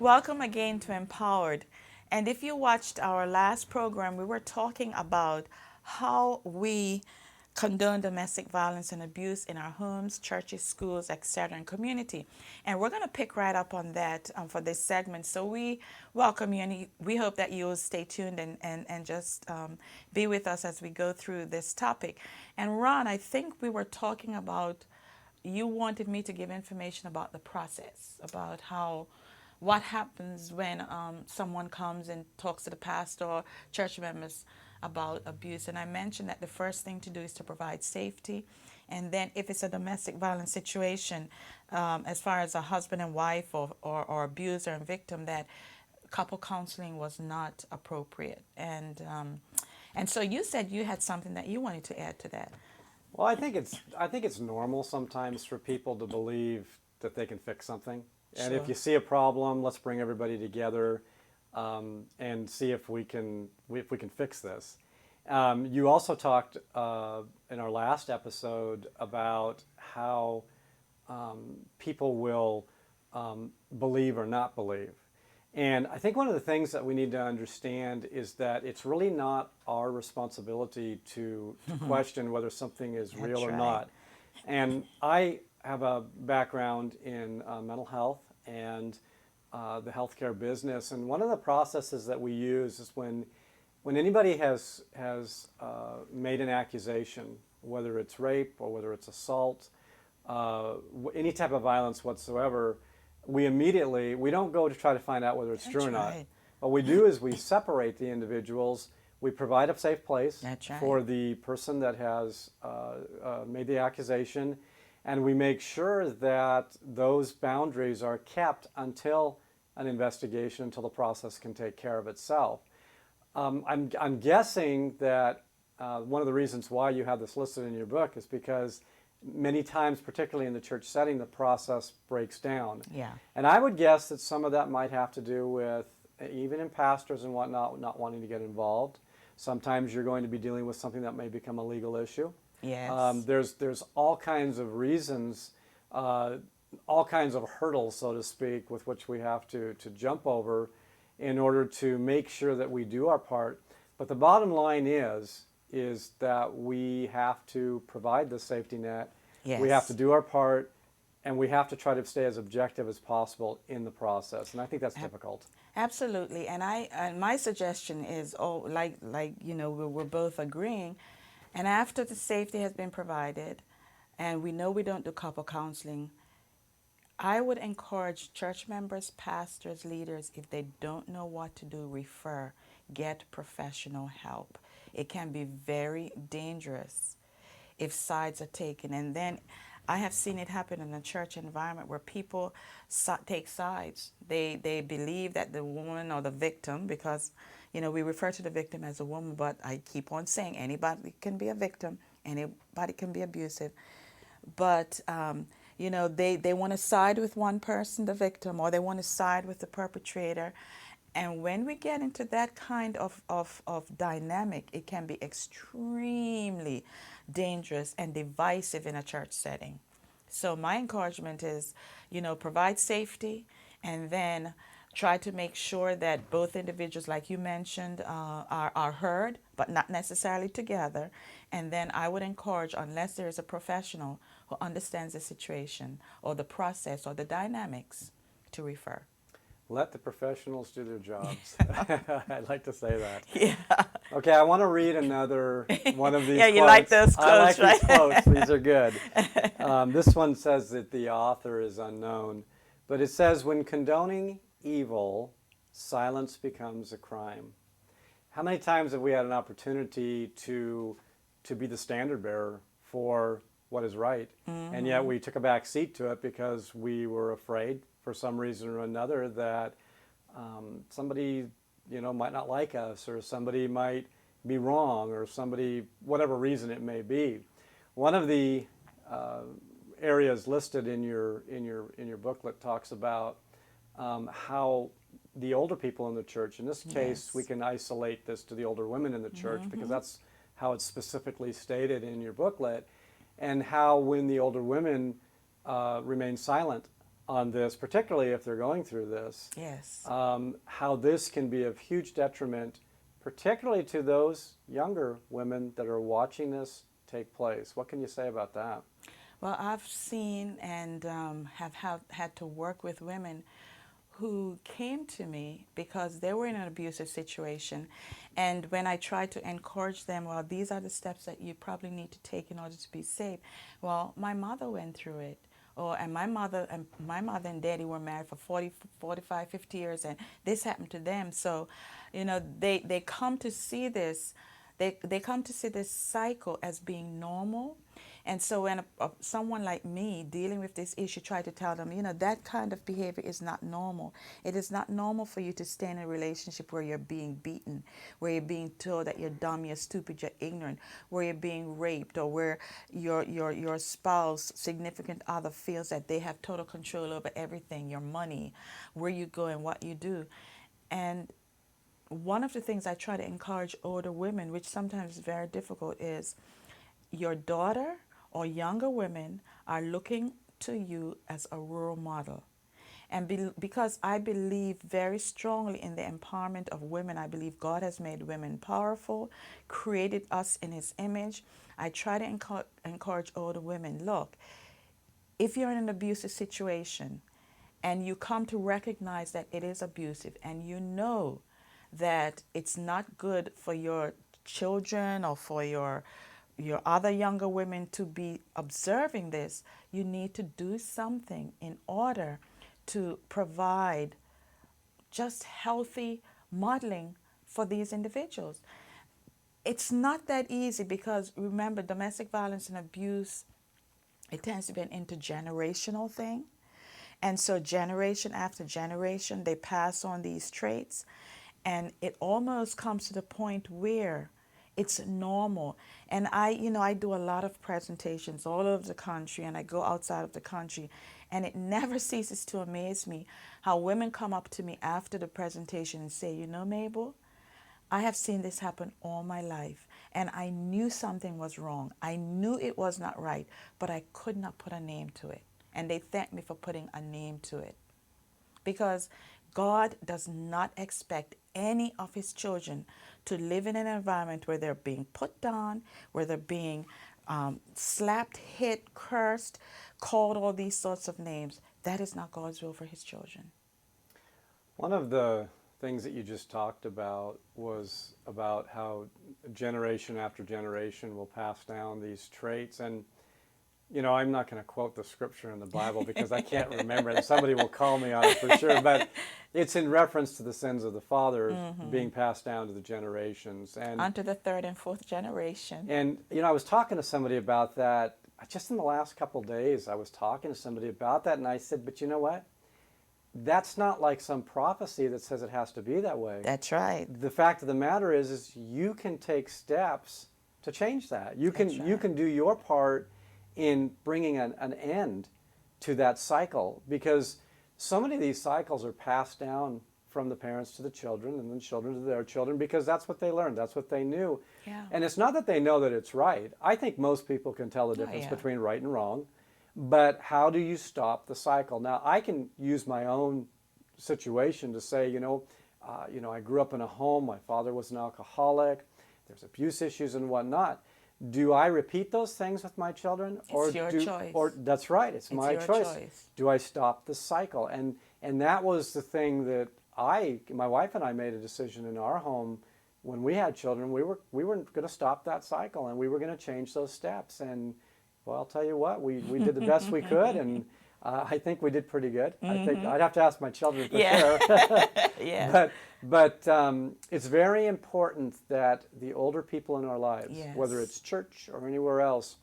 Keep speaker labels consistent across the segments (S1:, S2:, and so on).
S1: Welcome again to Empowered. And if you watched our last program, we were talking about how we condone domestic violence and abuse in our homes, churches, schools, etc., and community. And we're going to pick right up on that for this segment. So we welcome you, and we hope that you'll stay tuned and just be with us as we go through this topic. And Ron, I think we were talking about, you wanted me to give information about the process, about how what happens when someone comes and talks to the pastor or church members about abuse. And I mentioned that the first thing to do is to provide safety. And then if it's a domestic violence situation, as far as a husband and wife or abuser and victim, that couple counseling was not appropriate. And so you said you had something that you wanted to add to that.
S2: Well, I think it's normal sometimes for people to believe that they can fix something. And if
S1: Sure.
S2: you see a problem, let's bring everybody together and see if we can fix this. You also talked in our last episode about how people will believe or not believe. And I think one of the things that we need to understand is that it's really not our responsibility to question whether something is real
S1: That's
S2: or
S1: right.
S2: not. And I have a background in mental health and the healthcare business. And one of the processes that we use is when anybody has made an accusation, whether it's rape or whether it's assault, any type of violence whatsoever, we don't go to try to find out whether it's
S1: That's
S2: true or not.
S1: right.
S2: What we do is we separate the individuals. We provide a safe place
S1: That's right.
S2: for the person that has made the accusation, and we make sure that those boundaries are kept until an investigation, until the process can take care of itself. I'm guessing that one of the reasons why you have this listed in your book is because many times, particularly in the church setting, the process breaks down.
S1: Yeah.
S2: And I would guess that some of that might have to do with, even in pastors and whatnot, not wanting to get involved. Sometimes you're going to be dealing with something that may become a legal issue.
S1: Yes.
S2: There's all kinds of reasons, all kinds of hurdles, so to speak, with which we have to jump over in order to make sure that we do our part. But the bottom line is that we have to provide the safety net.
S1: Yes.
S2: We have to do our part, and we have to try to stay as objective as possible in the process. And I think that's difficult.
S1: Absolutely, and my suggestion is, like we're both agreeing, and after the safety has been provided, and we know we don't do couple counseling, I would encourage church members, pastors, leaders, if they don't know what to do, get professional help. It can be very dangerous if sides are taken, and then I have seen it happen in a church environment where people take sides. They believe that the woman or the victim, because we refer to the victim as a woman, but I keep on saying anybody can be a victim, anybody can be abusive. But they want to side with one person, the victim, or they want to side with the perpetrator. And when we get into that kind of dynamic, it can be extremely dangerous and divisive in a church setting. So my encouragement is, provide safety, and then try to make sure that both individuals, like you mentioned, are heard, but not necessarily together. And then I would encourage, unless there is a professional who understands the situation or the process or the dynamics, to refer.
S2: Let the professionals do their jobs. I'd like to say that.
S1: Yeah.
S2: Okay, I want to read another one of these
S1: Yeah,
S2: quotes.
S1: you like those
S2: I like
S1: quotes,
S2: these
S1: right?
S2: quotes. These are good. This one says that the author is unknown, but it says, when condoning evil, silence becomes a crime. How many times have we had an opportunity to be the standard bearer for what is right, and yet we took a back seat to it because we were afraid, for some reason or another, that somebody might not like us, or somebody might be wrong, or somebody, whatever reason it may be. One of the areas listed in your booklet talks about how the older people in the church, in this case,
S1: Yes.
S2: we can isolate this to the older women in the church because that's how it's specifically stated in your booklet, and how when the older women remain silent on this, particularly if they're going through this,
S1: Yes.
S2: how this can be of huge detriment, particularly to those younger women that are watching this take place. What can you say about that?
S1: Well, I've seen and have had to work with women who came to me because they were in an abusive situation. And when I tried to encourage them, well, these are the steps that you probably need to take in order to be safe. Well, my mother went through it. And my mother and daddy were married for 40, 45, 50 years, and this happened to them. So, they come to see this. They come to see this cycle as being normal. And so when someone like me dealing with this issue try to tell them, that kind of behavior is not normal. It is not normal for you to stay in a relationship where you're being beaten, where you're being told that you're dumb, you're stupid, you're ignorant, where you're being raped, or where your spouse, significant other feels that they have total control over everything, your money, where you go and what you do. And one of the things I try to encourage older women, which sometimes is very difficult, is your daughter or younger women are looking to you as a role model. And because I believe very strongly in the empowerment of women, I believe God has made women powerful, created us in His image. I try to encourage older women, look, if you're in an abusive situation and you come to recognize that it is abusive and you know that it's not good for your children or for your other younger women to be observing this, you need to do something in order to provide just healthy modeling for these individuals. It's not that easy because remember, domestic violence and abuse, it tends to be an intergenerational thing. And so generation after generation, they pass on these traits. And it almost comes to the point where it's normal. And I do a lot of presentations all over the country, and I go outside of the country, and it never ceases to amaze me how women come up to me after the presentation and say, Mabel, I have seen this happen all my life, and I knew something was wrong. I knew it was not right, but I could not put a name to it. And they thank me for putting a name to it. Because God does not expect any of His children to live in an environment where they're being put down, where they're being slapped, hit, cursed, called all these sorts of names. That is not God's will for His children.
S2: One of the things that you just talked about was about how generation after generation will pass down these traits. And I'm not going to quote the scripture in the Bible because I can't remember it. Somebody will call me on it for sure. But it's in reference to the sins of the fathers being passed down to the generations. And
S1: unto the third and fourth generation.
S2: And, I was talking to somebody about that just in the last couple of days. I was talking to somebody about that, and I said, but you know what? That's not like some prophecy that says it has to be that way.
S1: That's right.
S2: The fact of the matter is you can take steps to change that. You can do your part in bringing an end to that cycle, because so many of these cycles are passed down from the parents to the children and then children to their children because that's what they learned, that's what they knew.
S1: Yeah.
S2: And it's not that they know that it's right. I think most people can tell the difference between right and wrong, but how do you stop the cycle? Now, I can use my own situation to say, I grew up in a home, my father was an alcoholic, there's abuse issues and whatnot. Do I repeat those things with my children?
S1: It's your choice.
S2: Or that's right, it's my choice. Do I stop the cycle? And that was the thing that my wife and I made a decision in our home when we had children. We were going to stop that cycle, and we were going to change those steps. And well, I'll tell you what, we did the best we could, and I think we did pretty good. I think I'd have to ask my children for sure.
S1: Yeah.
S2: But it's very important that the older people in our lives, whether it's church or anywhere else,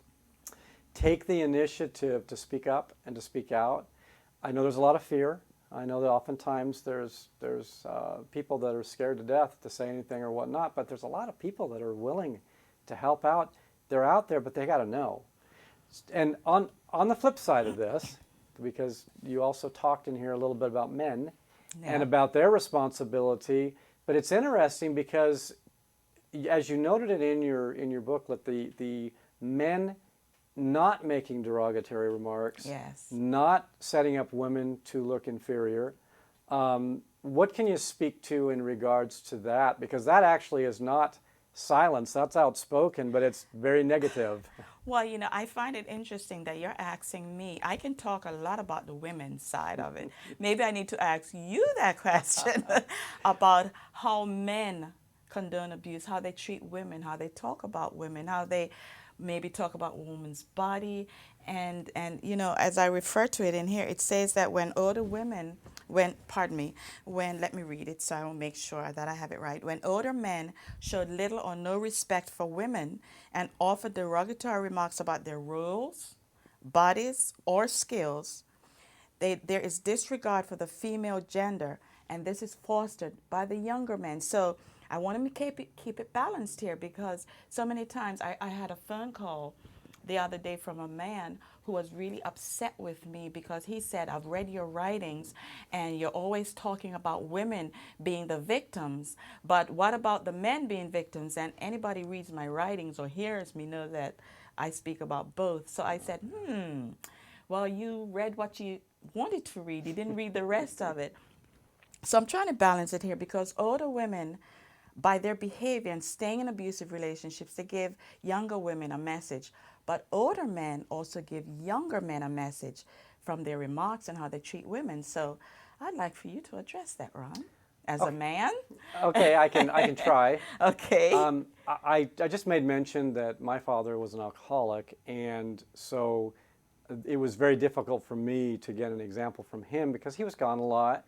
S2: take the initiative to speak up and to speak out. I know there's a lot of fear. I know that oftentimes there's people that are scared to death to say anything or whatnot, but there's a lot of people that are willing to help out. They're out there, but they got to know. And on the flip side of this, because you also talked in here a little bit about men and about their responsibility, but it's interesting because, as you noted it in your booklet, the men not making derogatory remarks,
S1: Yes.
S2: not setting up women to look inferior. What can you speak to in regards to that? Because that actually is not silence, that's outspoken, but it's very negative.
S1: Well, I find it interesting that you're asking me. I can talk a lot about the women's side of it. Maybe I need to ask you that question about how men condone abuse, how they treat women, how they talk about women, how they maybe talk about a woman's body. And as I refer to it in here, it says that when older women, pardon me, let me read it so I will make sure that I have it right. When older men showed little or no respect for women and offered derogatory remarks about their roles, bodies, or skills, there is disregard for the female gender, and this is fostered by the younger men. So I want to keep it balanced here, because so many times I had a phone call the other day from a man who was really upset with me because he said, I've read your writings and you're always talking about women being the victims, but what about the men being victims? And anybody reads my writings or hears me know that I speak about both. So I said, well, you read what you wanted to read. You didn't read the rest of it. So I'm trying to balance it here, because older women, by their behavior and staying in abusive relationships, they give younger women a message. But older men also give younger men a message from their remarks and how they treat women. So I'd like for you to address that, Ron, as a man.
S2: Okay, I can try.
S1: Okay.
S2: I just made mention that my father was an alcoholic, and so it was very difficult for me to get an example from him because he was gone a lot.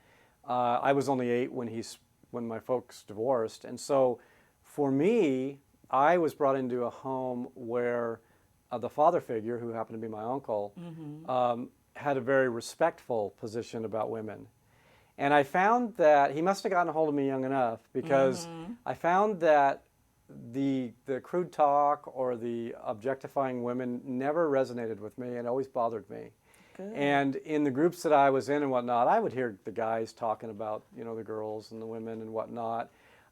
S2: I was only 8 when my folks divorced, and so for me, I was brought into a home where the father figure, who happened to be my uncle, had a very respectful position about women. And I found that he must have gotten a hold of me young enough, because I found that the crude talk or the objectifying women never resonated with me, and always bothered me.
S1: Good.
S2: And in the groups that I was in and whatnot, I would hear the guys talking about, the girls and the women and whatnot.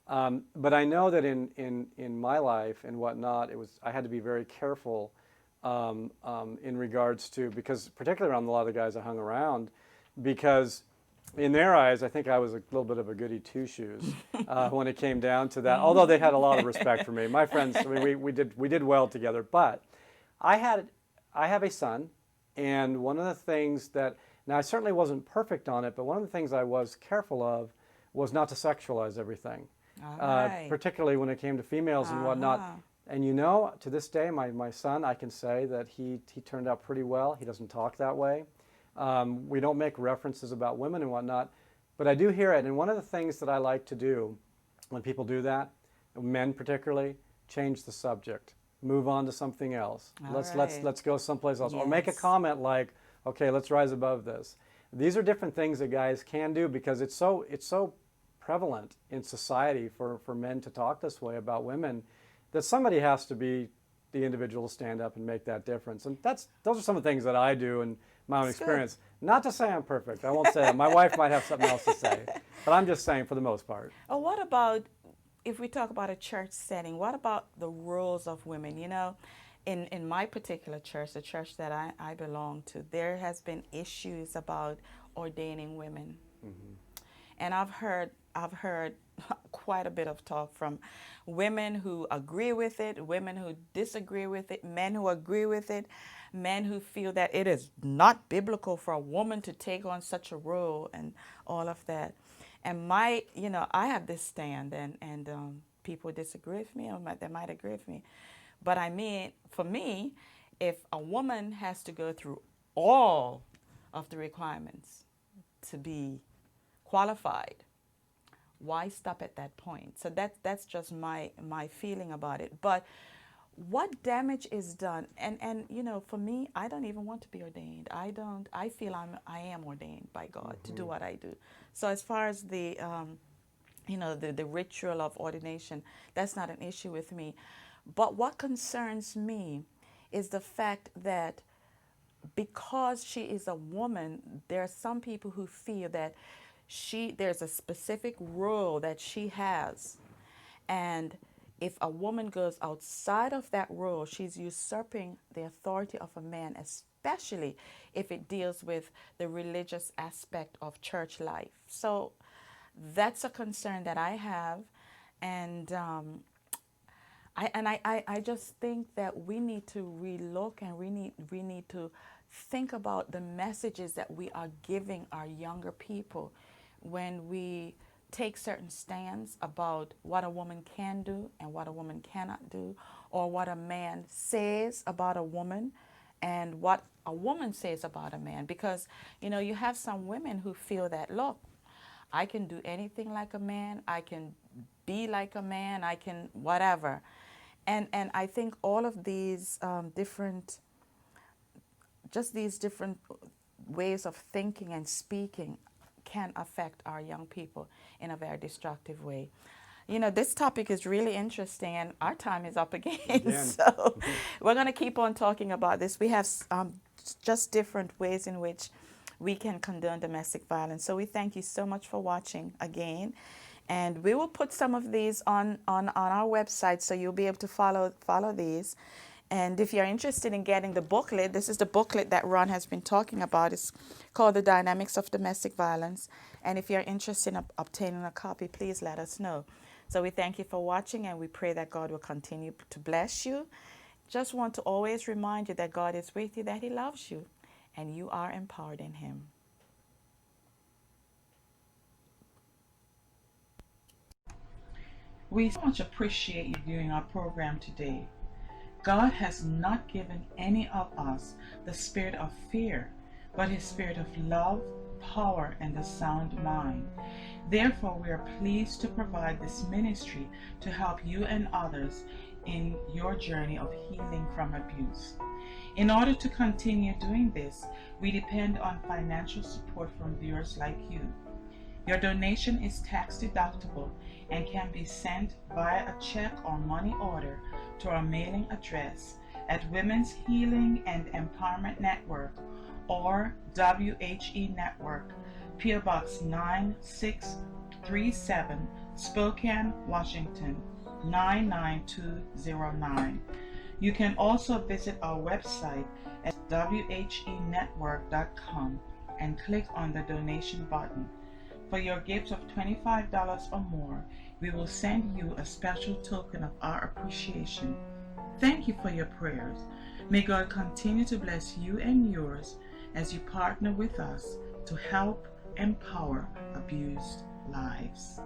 S2: But I know that in my life and whatnot, I had to be very careful in regards to, because particularly around a lot of the guys I hung around, because in their eyes, I think I was a little bit of a goody two-shoes when it came down to that. Although they had a lot of respect for me, my friends, I mean, we did well together. But I have a son, and one of the things that, now I certainly wasn't perfect on it, but one of the things I was careful of was not to sexualize everything, particularly when it came to females and whatnot. And to this day, my son, I can say that he turned out pretty well. He doesn't talk that way. We don't make references about women and whatnot, but I do hear it. And one of the things that I like to do when people do that, men particularly, change the subject, move on to something else. Let's go someplace else, or make a comment like, okay, let's rise above this. These are different things that guys can do, because it's so prevalent in society for men to talk this way about women, that somebody has to be the individual to stand up and make that difference. And those are some of the things that I do in my own experience. Not to say I'm perfect. I won't say that. My wife might have something else to say. But I'm just saying, for the most part.
S1: Oh, what about, if we talk about a church setting, what about the roles of women? In my particular church, the church that I belong to, there has been issues about ordaining women. And I've heard quite a bit of talk from women who agree with it, women who disagree with it, men who agree with it, men who feel that it is not biblical for a woman to take on such a role, and all of that. And I have this stand, and people disagree with me, or they might agree with me. But I mean, for me, if a woman has to go through all of the requirements to be qualified, why stop at that point? So that's just my feeling about it. But what damage is done, and for me, I don't even want to be ordained. I feel I am ordained by God to do what I do. So as far as the the ritual of ordination, that's not an issue with me. But what concerns me is the fact that because she is a woman, there are some people who feel that there's a specific role that she has, and if a woman goes outside of that role, she's usurping the authority of a man, especially if it deals with the religious aspect of church life. So that's a concern that I have. And I just think that we need to relook, and we need to think about the messages that we are giving our younger people when we take certain stands about what a woman can do and what a woman cannot do, or what a man says about a woman and what a woman says about a man. Because, you know, you have some women who feel that, look, I can do anything like a man, I can be like a man, I can whatever. And I think all of these these different ways of thinking and speaking can affect our young people in a very destructive way. You know, this topic is really interesting, and our time is up again. So we're going to keep on talking about this. We have just different ways in which we can condone domestic violence. So we thank you so much for watching again. And we will put some of these on our website, so you'll be able to follow these. And if you're interested in getting the booklet, this is the booklet that Ron has been talking about. It's called The Dynamics of Domestic Violence. And if you're interested in obtaining a copy, please let us know. So we thank you for watching, and we pray that God will continue to bless you. Just want to always remind you that God is with you, that He loves you, and you are empowered in Him. We so much appreciate you viewing our program today. God has not given any of us the spirit of fear, but His spirit of love, power, and a sound mind. Therefore, we are pleased to provide this ministry to help you and others in your journey of healing from abuse. In order to continue doing this, we depend on financial support from viewers like you. Your donation is tax deductible and can be sent via a check or money order to our mailing address at Women's Healing and Empowerment Network, or WHE Network, P.O. Box 9637, Spokane, Washington 99209. You can also visit our website at whenetwork.com and click on the donation button. For your gift of $25 or more, we will send you a special token of our appreciation. Thank you for your prayers. May God continue to bless you and yours as you partner with us to help empower abused lives.